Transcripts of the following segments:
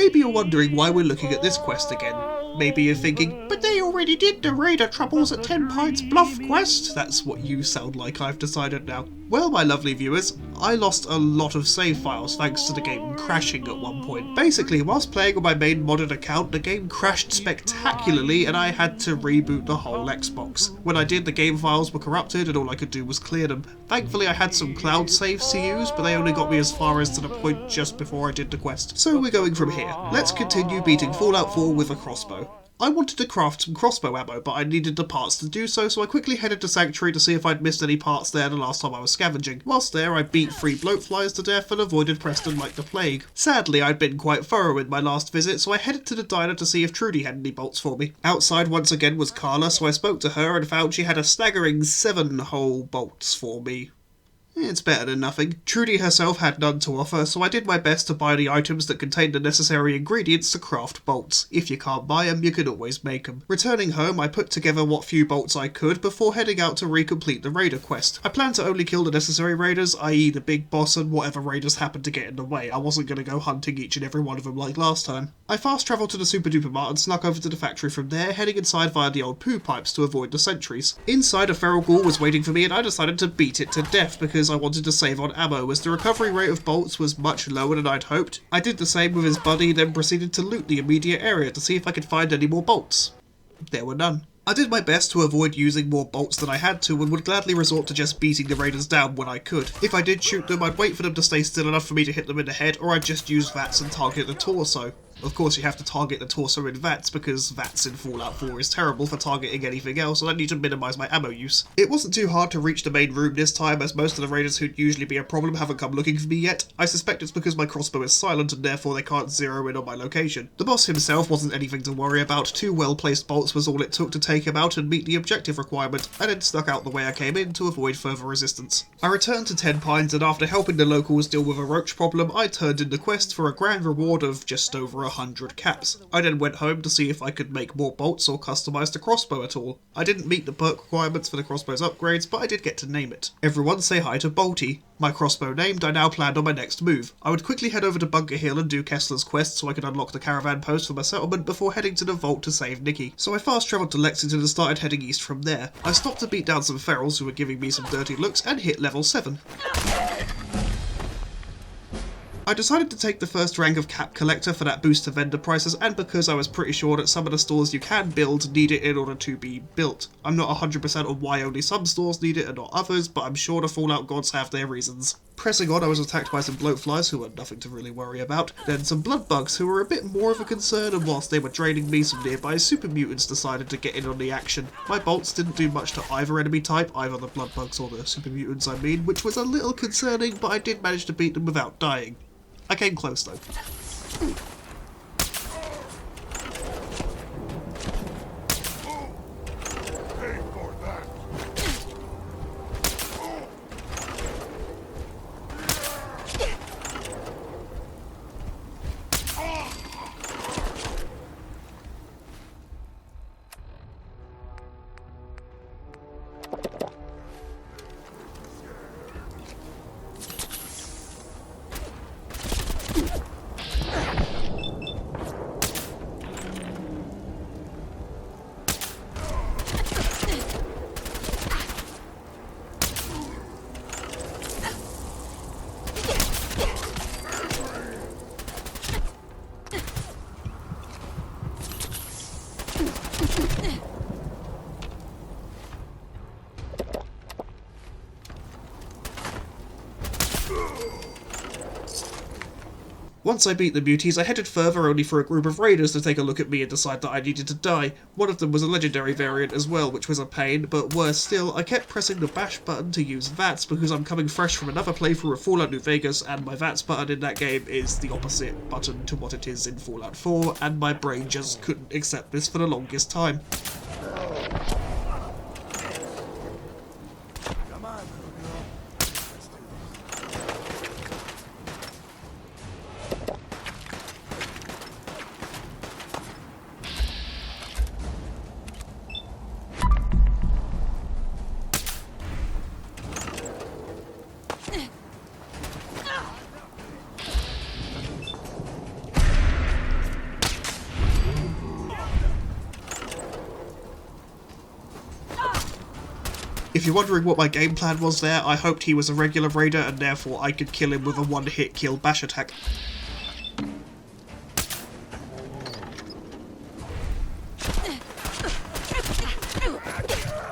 Maybe you're wondering why we're looking at this quest again. Maybe you're thinking, but they already did the Raider Troubles at 10 Pints Bluff quest. That's what you sound like, I've decided now. Well, my lovely viewers, I lost a lot of save files thanks to the game crashing at one point. Basically, whilst playing on my main modded account, the game crashed spectacularly and I had to reboot the whole Xbox. When I did, the game files were corrupted and all I could do was clear them. Thankfully, I had some cloud saves to use, but they only got me as far as to the point just before I did the quest. So we're going from here. Let's continue beating Fallout 4 with a crossbow. I wanted to craft some crossbow ammo, but I needed the parts to do so, so I quickly headed to Sanctuary to see if I'd missed any parts there the last time I was scavenging. Whilst there, I beat 3 bloatflies to death and avoided Preston like the plague. Sadly, I'd been quite thorough in my last visit, so I headed to the diner to see if Trudy had any bolts for me. Outside once again was Carla, so I spoke to her and found she had a staggering 7 whole bolts for me. It's better than nothing. Trudy herself had none to offer, so I did my best to buy the items that contained the necessary ingredients to craft bolts. If you can't buy them, you can always make them. Returning home, I put together what few bolts I could before heading out to recomplete the raider quest. I planned to only kill the necessary raiders, i.e. the big boss and whatever raiders happened to get in the way. I wasn't going to go hunting each and every one of them like last time. I fast travelled to the Super Duper Mart and snuck over to the factory from there, heading inside via the old poo pipes to avoid the sentries. Inside, a feral ghoul was waiting for me and I decided to beat it to death because I wanted to save on ammo, as the recovery rate of bolts was much lower than I'd hoped. I did the same with his buddy, then proceeded to loot the immediate area to see if I could find any more bolts. There were none. I did my best to avoid using more bolts than I had to and would gladly resort to just beating the raiders down when I could. If I did shoot them, I'd wait for them to stay still enough for me to hit them in the head, or I'd just use VATS and target the torso. Of course, you have to target the torso in VATS because VATS in Fallout 4 is terrible for targeting anything else, and I need to minimise my ammo use. It wasn't too hard to reach the main room this time, as most of the raiders who'd usually be a problem haven't come looking for me yet. I suspect it's because my crossbow is silent and therefore they can't zero in on my location. The boss himself wasn't anything to worry about. 2 well-placed bolts was all it took to take him out and meet the objective requirement. I then snuck out the way I came in to avoid further resistance. I returned to 10 Pines, and after helping the locals deal with a roach problem, I turned in the quest for a grand reward of just over 100 caps. I then went home to see if I could make more bolts or customise the crossbow at all. I didn't meet the perk requirements for the crossbow's upgrades, but I did get to name it. Everyone say hi to Bolty. My crossbow named, I now planned on my next move. I would quickly head over to Bunker Hill and do Kessler's quest so I could unlock the caravan post for my settlement before heading to the vault to save Nikki. So I fast travelled to Lexington and started heading east from there. I stopped to beat down some ferals who were giving me some dirty looks and hit level 7. I decided to take the first rank of cap collector for that boost to vendor prices, and because I was pretty sure that some of the stores you can build need it in order to be built. I'm not 100% on why only some stores need it and not others, but I'm sure the Fallout gods have their reasons. Pressing on, I was attacked by some bloatflies who were nothing to really worry about, then some blood bugs who were a bit more of a concern, and whilst they were draining me, some nearby super mutants decided to get in on the action. My bolts didn't do much to either enemy type, either the blood bugs or the super mutants I mean, which was a little concerning, but I did manage to beat them without dying. I came close though. Once I beat the muties, I headed further only for a group of raiders to take a look at me and decide that I needed to die. One of them was a legendary variant as well, which was a pain, but worse still, I kept pressing the bash button to use VATS because I'm coming fresh from another playthrough of Fallout New Vegas, and my VATS button in that game is the opposite button to what it is in Fallout 4, and my brain just couldn't accept this for the longest time. If you're wondering what my game plan was there, I hoped he was a regular raider and therefore I could kill him with a one-hit kill bash attack.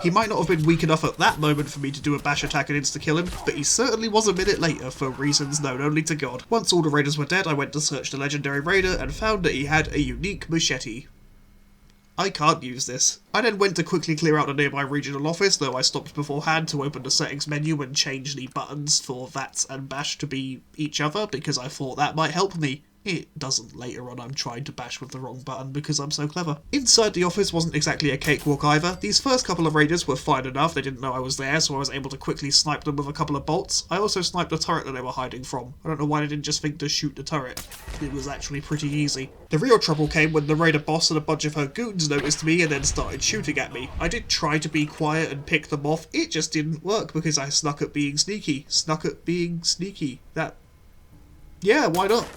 He might not have been weak enough at that moment for me to do a bash attack and insta-kill him, but he certainly was a minute later for reasons known only to God. Once all the raiders were dead, I went to search the legendary raider and found that he had a unique machete. I can't use this. I then went to quickly clear out the nearby regional office, though I stopped beforehand to open the settings menu and change the buttons for VATS and bash to be each other, because I thought that might help me. It doesn't later on. I'm trying to bash with the wrong button because I'm so clever. Inside the office wasn't exactly a cakewalk either. These first couple of raiders were fine enough, they didn't know I was there, so I was able to quickly snipe them with a couple of bolts. I also sniped the turret that they were hiding from. I don't know why they didn't just think to shoot the turret. It was actually pretty easy. The real trouble came when the raider boss and a bunch of her goons noticed me and then started shooting at me. I did try to be quiet and pick them off, it just didn't work because I snuck at being sneaky. Yeah, why not?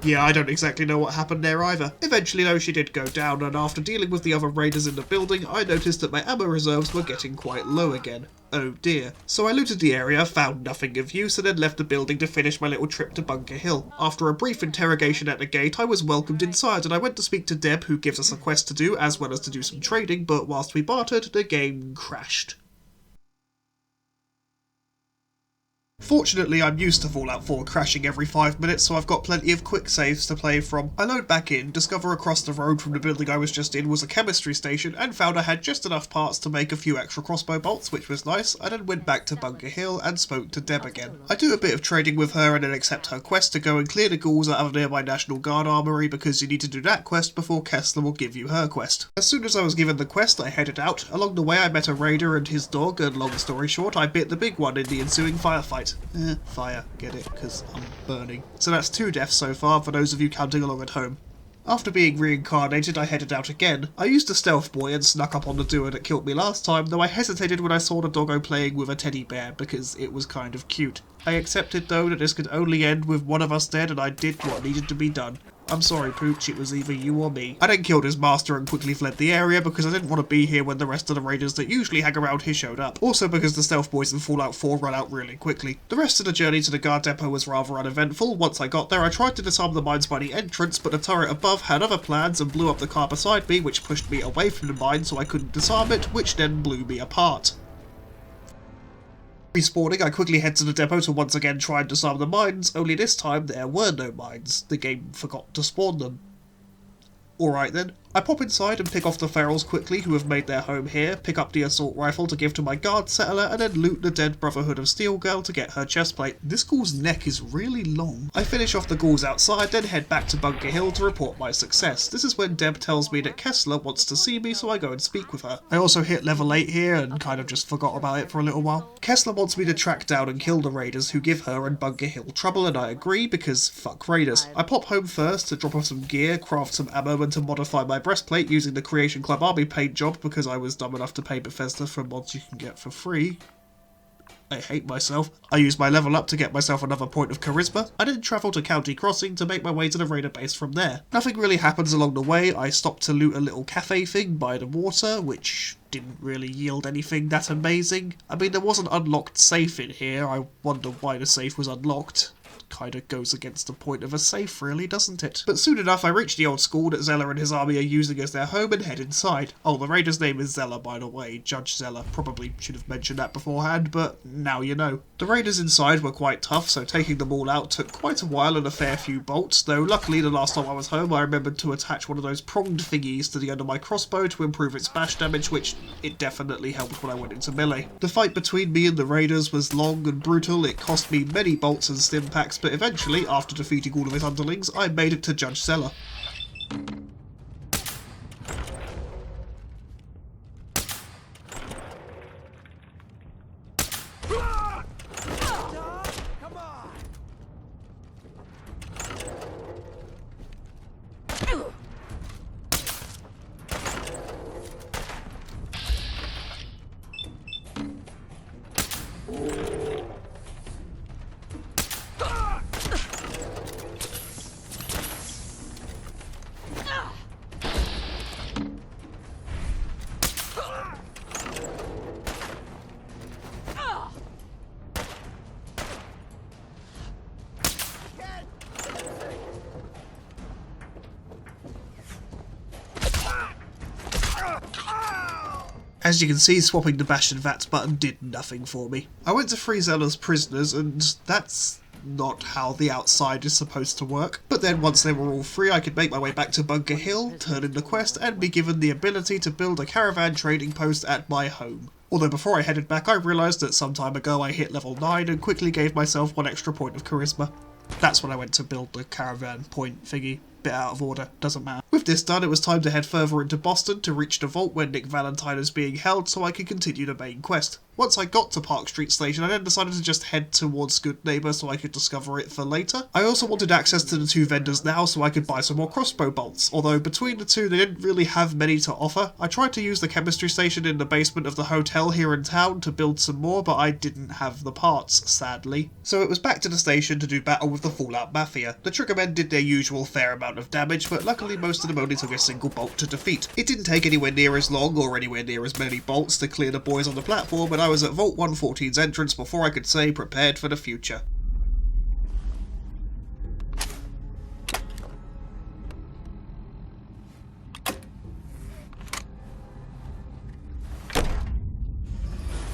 Yeah, I don't exactly know what happened there either. Eventually though, she did go down, and after dealing with the other raiders in the building, I noticed that my ammo reserves were getting quite low again. Oh dear. So I looted the area, found nothing of use, and then left the building to finish my little trip to Bunker Hill. After a brief interrogation at the gate, I was welcomed inside, and I went to speak to Deb, who gives us a quest to do, as well as to do some trading, but whilst we bartered, the game crashed. Fortunately, I'm used to Fallout 4 crashing every 5 minutes, so I've got plenty of quick saves to play from. I load back in, discover across the road from the building I was just in was a chemistry station, and found I had just enough parts to make a few extra crossbow bolts, which was nice. I then went back to Bunker Hill and spoke to Deb again. I do a bit of trading with her and then accept her quest to go and clear the ghouls out of nearby National Guard armory, because you need to do that quest before Kessler will give you her quest. As soon as I was given the quest, I headed out. Along the way I met a raider and his dog, and long story short, I bit the big one in the ensuing firefight. Fire, get it, because I'm burning. So that's 2 deaths so far for those of you counting along at home. After being reincarnated, I headed out again. I used a stealth boy and snuck up on the duo that killed me last time, though I hesitated when I saw the doggo playing with a teddy bear because it was kind of cute. I accepted though that this could only end with one of us dead, and I did what needed to be done. I'm sorry, Pooch, it was either you or me. I then killed his master and quickly fled the area because I didn't want to be here when the rest of the raiders that usually hang around here showed up. Also because the stealth boys in Fallout 4 run out really quickly. The rest of the journey to the guard depot was rather uneventful. Once I got there, I tried to disarm the mines by the entrance, but the turret above had other plans and blew up the car beside me, which pushed me away from the mine so I couldn't disarm it, which then blew me apart. Respawning, I quickly head to the depot to once again try and disarm the mines, only this time there were no mines. The game forgot to spawn them. Alright then, I pop inside and pick off the ferals quickly who have made their home here, pick up the assault rifle to give to my guard settler, and then loot the dead Brotherhood of Steel girl to get her chestplate. This ghoul's neck is really long. I finish off the ghouls outside, then head back to Bunker Hill to report my success. This is when Deb tells me that Kessler wants to see me, so I go and speak with her. I also hit level 8 here and kind of just forgot about it for a little while. Kessler wants me to track down and kill the raiders who give her and Bunker Hill trouble, and I agree because fuck raiders. I pop home first to drop off some gear, craft some ammo, and to modify my breastplate using the Creation Club army paint job because I was dumb enough to pay Bethesda for mods you can get for free. I hate myself. I use my level up to get myself another point of charisma. I then travel to County Crossing to make my way to the raider base from there. Nothing really happens along the way. I stop to loot a little cafe thing by the water, which didn't really yield anything that amazing. I mean, there was an unlocked safe in here. I wonder why the safe was unlocked. Kinda goes against the point of a safe, really, doesn't it? But soon enough I reach the old school that Zella and his army are using as their home and head inside. Oh, the raider's name is Zella, by the way. Judge Zella. Probably should have mentioned that beforehand, but now you know. The raiders inside were quite tough, so taking them all out took quite a while and a fair few bolts, though luckily the last time I was home I remembered to attach one of those pronged thingies to the end of my crossbow to improve its bash damage, which it definitely helped when I went into melee. The fight between me and the raiders was long and brutal. It cost me many bolts and stim packs, but eventually, after defeating all of his underlings, I made it to Judge Zella. As you can see, swapping the bash and VATS button did nothing for me. I went to free Zella's prisoners, and that's not how the outside is supposed to work. But then once they were all free, I could make my way back to Bunker Hill, turn in the quest, and be given the ability to build a caravan trading post at my home. Although before I headed back, I realised that some time ago I hit level 9 and quickly gave myself one extra point of charisma. That's when I went to build the caravan point thingy. Bit out of order, doesn't matter. With this done, it was time to head further into Boston to reach the vault where Nick Valentine is being held so I could continue the main quest. Once I got to Park Street Station, I then decided to just head towards Good Neighbour so I could discover it for later. I also wanted access to the two vendors now so I could buy some more crossbow bolts, although between the two they didn't really have many to offer. I tried to use the chemistry station in the basement of the hotel here in town to build some more, but I didn't have the parts, sadly. So it was back to the station to do battle with the Fallout Mafia. The Triggermen did their usual fair amount of damage, but luckily most of them only took a single bolt to defeat. It didn't take anywhere near as long or anywhere near as many bolts to clear the boys on the platform, and I was at Vault 114's entrance before I could say prepared for the future.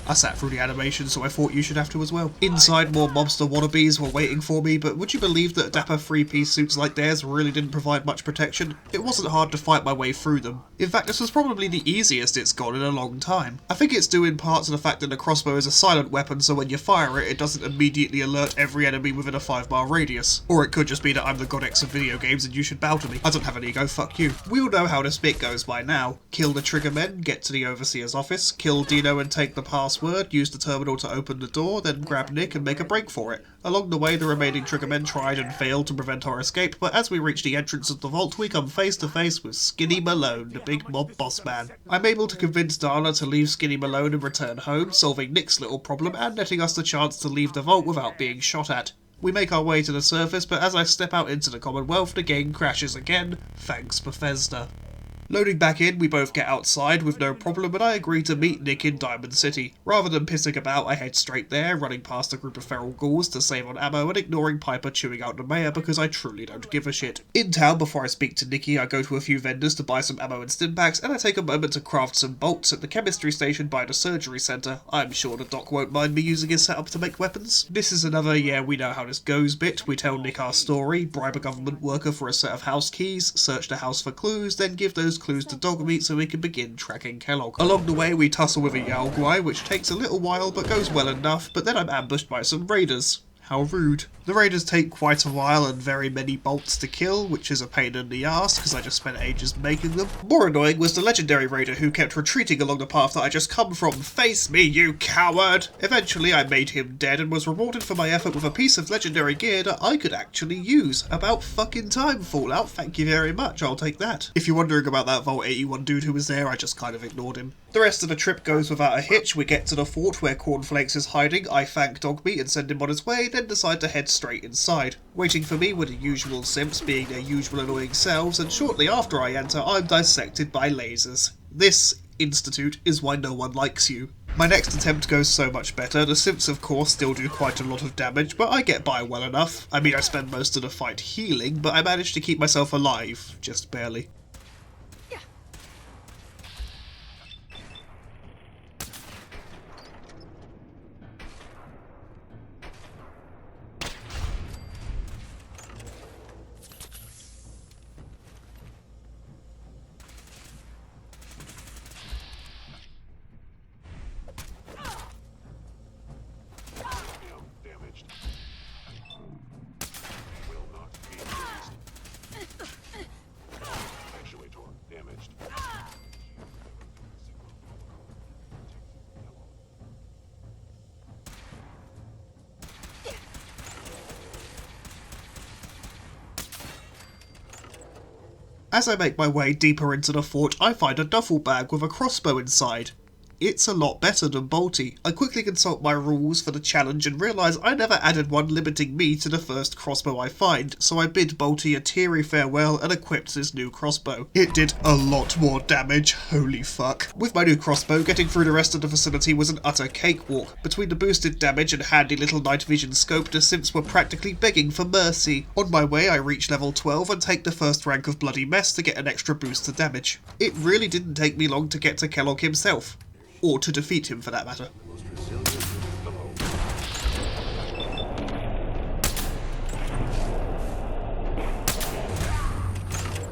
I sat through the animation, so I thought you should have to as well. Inside, more mobster wannabes were waiting for me, but would you believe that dapper three-piece suits like theirs really didn't provide much protection? It wasn't hard to fight my way through them. In fact, this was probably the easiest it's gone in a long time. I think it's due in part to the fact that the crossbow is a silent weapon, so when you fire it, it doesn't immediately alert every enemy within a 5-mile radius. Or it could just be that I'm the godex of video games and you should bow to me. I don't have an ego, fuck you. We all know how this bit goes by now. Kill the Triggermen, get to the Overseer's office, kill Dino and take the password, use the terminal to open the door, then grab Nick and make a break for it. Along the way, the remaining Triggermen tried and failed to prevent our escape, but as we reach the entrance of the vault, we come face to face with Skinny Malone, the big mob boss man. I'm able to convince Dana to leave Skinny Malone and return home, solving Nick's little problem and letting us the chance to leave the vault without being shot at. We make our way to the surface, but as I step out into the Commonwealth, the game crashes again. Thanks, Bethesda. Loading back in, we both get outside with no problem, and I agree to meet Nick in Diamond City. Rather than pissing about, I head straight there, running past a group of feral ghouls to save on ammo and ignoring Piper chewing out the mayor because I truly don't give a shit. In town, before I speak to Nikki, I go to a few vendors to buy some ammo and stimpaks, and I take a moment to craft some bolts at the chemistry station by the surgery centre. I'm sure the doc won't mind me using his setup to make weapons. This is another yeah we know how this goes bit. We tell Nick our story, bribe a government worker for a set of house keys, search the house for clues, then give those clues to Dogmeat so we can begin tracking Kellogg. Along the way we tussle with a Yaoguai, which takes a little while but goes well enough, but then I'm ambushed by some raiders. How rude. The raiders take quite a while and very many bolts to kill, which is a pain in the ass because I just spent ages making them. More annoying was the legendary raider who kept retreating along the path that I just come from. Face me, you coward! Eventually I made him dead and was rewarded for my effort with a piece of legendary gear that I could actually use. About fucking time, Fallout, thank you very much, I'll take that. If you're wondering about that Vault 81 dude who was there, I just kind of ignored him. The rest of the trip goes without a hitch. We get to the fort where Cornflakes is hiding, I thank Dogmeat and send him on his way, then decide to head straight inside. Waiting for me were the usual simps being their usual annoying selves, and shortly after I enter, I'm dissected by lasers. This, Institute, is why no one likes you. My next attempt goes so much better. The simps of course still do quite a lot of damage, but I get by well enough. I mean, I spend most of the fight healing, but I manage to keep myself alive, just barely. As I make my way deeper into the fort, I find a duffel bag with a crossbow inside. It's a lot better than bolty. I quickly consult my rules for the challenge and realise I never added one limiting me to the first crossbow I find, so I bid bolty a teary farewell and equipped this new crossbow. It did a lot more damage, holy fuck. With my new crossbow, getting through the rest of the facility was an utter cakewalk. Between the boosted damage and handy little night vision scope, the simps were practically begging for mercy. On my way I reach level 12 and take the first rank of Bloody Mess to get an extra boost to damage. It really didn't take me long to get to Kellogg himself. Or to defeat him, for that matter.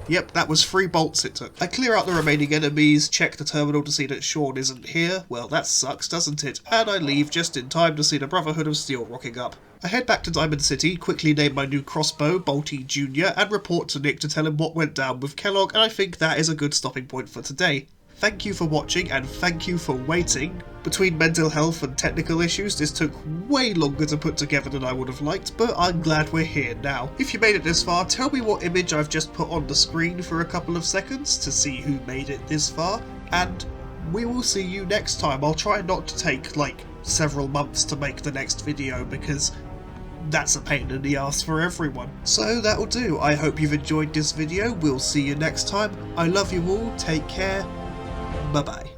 Yep, that was 3 bolts it took. I clear out the remaining enemies, check the terminal to see that Sean isn't here. Well, that sucks, doesn't it? And I leave just in time to see the Brotherhood of Steel rocking up. I head back to Diamond City, quickly name my new crossbow Bolty Jr. and report to Nick to tell him what went down with Kellogg, and I think that is a good stopping point for today. Thank you for watching and thank you for waiting. Between mental health and technical issues, this took way longer to put together than I would have liked, but I'm glad we're here now. If you made it this far, tell me what image I've just put on the screen for a couple of seconds to see who made it this far, and we will see you next time. I'll try not to take, like, several months to make the next video because that's a pain in the ass for everyone. So that'll do. I hope you've enjoyed this video. We'll see you next time. I love you all. Take care. Bye-bye.